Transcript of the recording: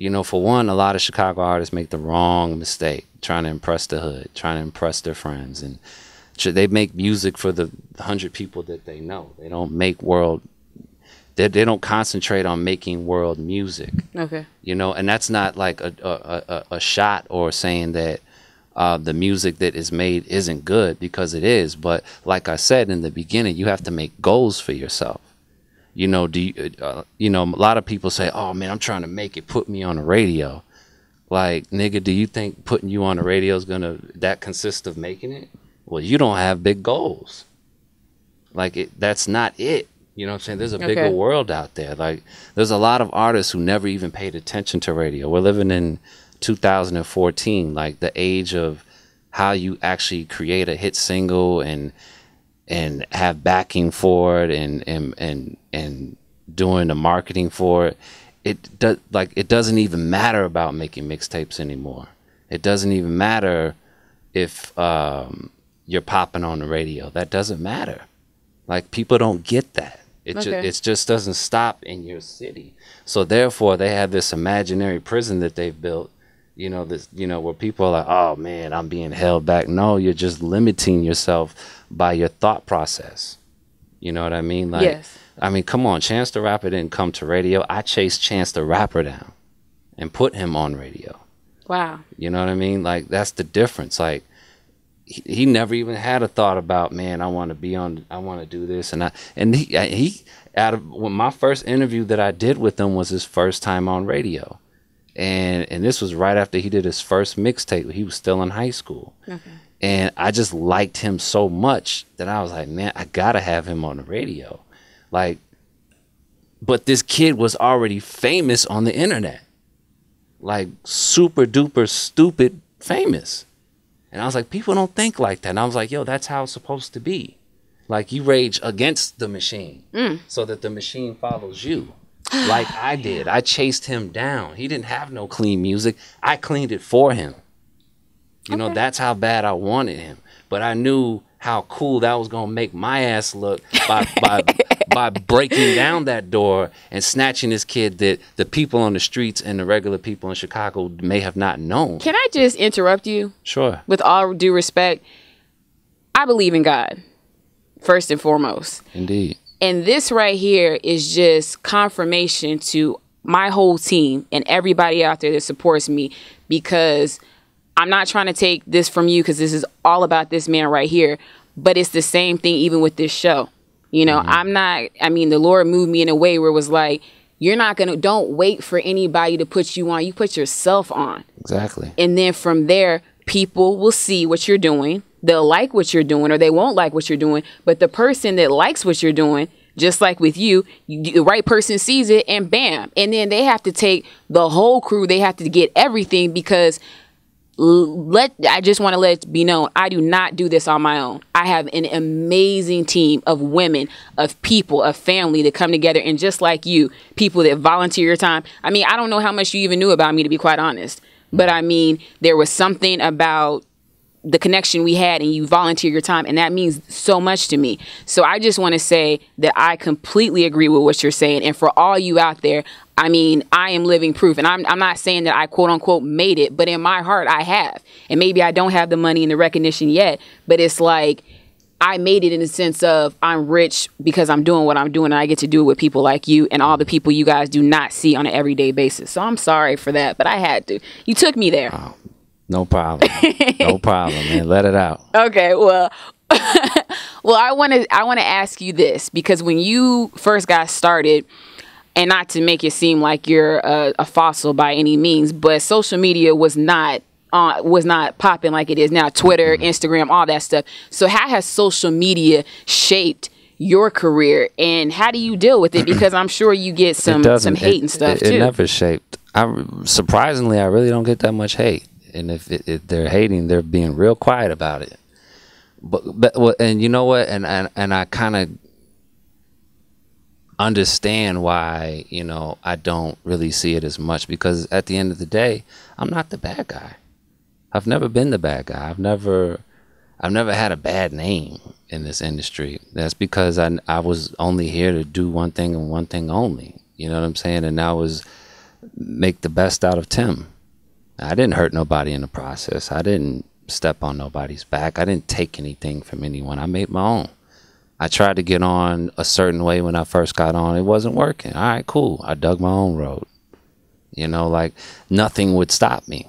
You know, for one, a lot of Chicago artists make the wrong mistake, trying to impress the hood, trying to impress their friends. And they make music for the 100 people that they know. They don't make world, they don't concentrate on making world music. Okay. You know, and that's not like a shot or saying that the music that is made isn't good, because it is. But like I said in the beginning, you have to make goals for yourself. You know, you know, a lot of people say, oh man, I'm trying to make it, put me on the radio. Like, nigga, do you think putting you on the radio is that consists of making it? Well, you don't have big goals. Like, that's not it. You know what I'm saying? There's a bigger world out there. Like, there's a lot of artists who never even paid attention to radio. We're living in 2014, like the age of how you actually create a hit single and have backing for it and doing the marketing for it. It doesn't even matter about making mixtapes anymore. It doesn't even matter if you're popping on the radio. That doesn't matter. Like, people don't get that. It just doesn't stop in your city. So therefore, they have this imaginary prison that they've built. You know, this, you know, where people are like, oh man, I'm being held back. No, you're just limiting yourself by your thought process. You know what I mean? Like, yes. I mean, come on, Chance the Rapper didn't come to radio. I chased Chance the Rapper down and put him on radio. Wow. You know what I mean? Like, that's the difference. Like, he never even had a thought about, man, I want to be on, I want to do this. And he when my first interview that I did with him was his first time on radio. And this was right after he did his first mixtape. He was still in high school. Okay. And I just liked him so much that I was like, man, I gotta have him on the radio. Like, but this kid was already famous on the internet. Like, super duper stupid famous. And I was like, people don't think like that. And I was like, yo, that's how it's supposed to be. Like, you rage against the machine so that the machine follows you. Like I did. I chased him down. He didn't have no clean music. I cleaned it for him. You know, that's how bad I wanted him. But I knew how cool that was going to make my ass look by breaking down that door and snatching this kid that the people on the streets and the regular people in Chicago may have not known. Can I just interrupt you? Sure. With all due respect, I believe in God, first and foremost. Indeed. And this right here is just confirmation to my whole team and everybody out there that supports me, because I'm not trying to take this from you, because this is all about this man right here. But it's the same thing even with this show. You know, the Lord moved me in a way where it was like, don't wait for anybody to put you on. You put yourself on. Exactly. And then from there, people will see what you're doing. They'll like what you're doing, or they won't like what you're doing. But the person that likes what you're doing, just like with you, the right person sees it and bam. And then they have to take the whole crew. They have to get everything, because I just want to let it be known, I do not do this on my own. I have an amazing team of women, of people, of family that come together. And just like you, people that volunteer your time. I mean, I don't know how much you even knew about me, to be quite honest. But I mean, there was something about the connection we had, and you volunteer your time, and that means so much to me. So I just want to say that I completely agree with what you're saying. And for all you out there, I mean, I am living proof. And I'm not saying that I quote unquote made it, but in my heart I have. And maybe I don't have the money and the recognition yet, but it's like I made it in the sense of I'm rich because I'm doing what I'm doing, and I get to do it with people like you and all the people you guys do not see on an everyday basis. So I'm sorry for that, but I had to. You took me there. Oh. No problem. No problem, man. Let it out. Okay, well, I want to ask you this, because when you first got started, and not to make it seem like you're a fossil by any means, but social media was not popping like it is now. Twitter, Instagram, all that stuff. So how has social media shaped your career, and how do you deal with it? Because I'm sure you get some hate and stuff too. It never shaped. Surprisingly, I really don't get that much hate. And if they're hating, they're being real quiet about it. But and you know what? And I kind of understand why, you know, I don't really see it as much, because at the end of the day, I'm not the bad guy. I've never been the bad guy. I've never had a bad name in this industry. That's because I was only here to do one thing and one thing only. You know what I'm saying? And that was make the best out of Tim. I didn't hurt nobody in the process. I didn't step on nobody's back. I didn't take anything from anyone. I made my own. I tried to get on a certain way when I first got on. It wasn't working. All right, cool. I dug my own road. You know, like nothing would stop me.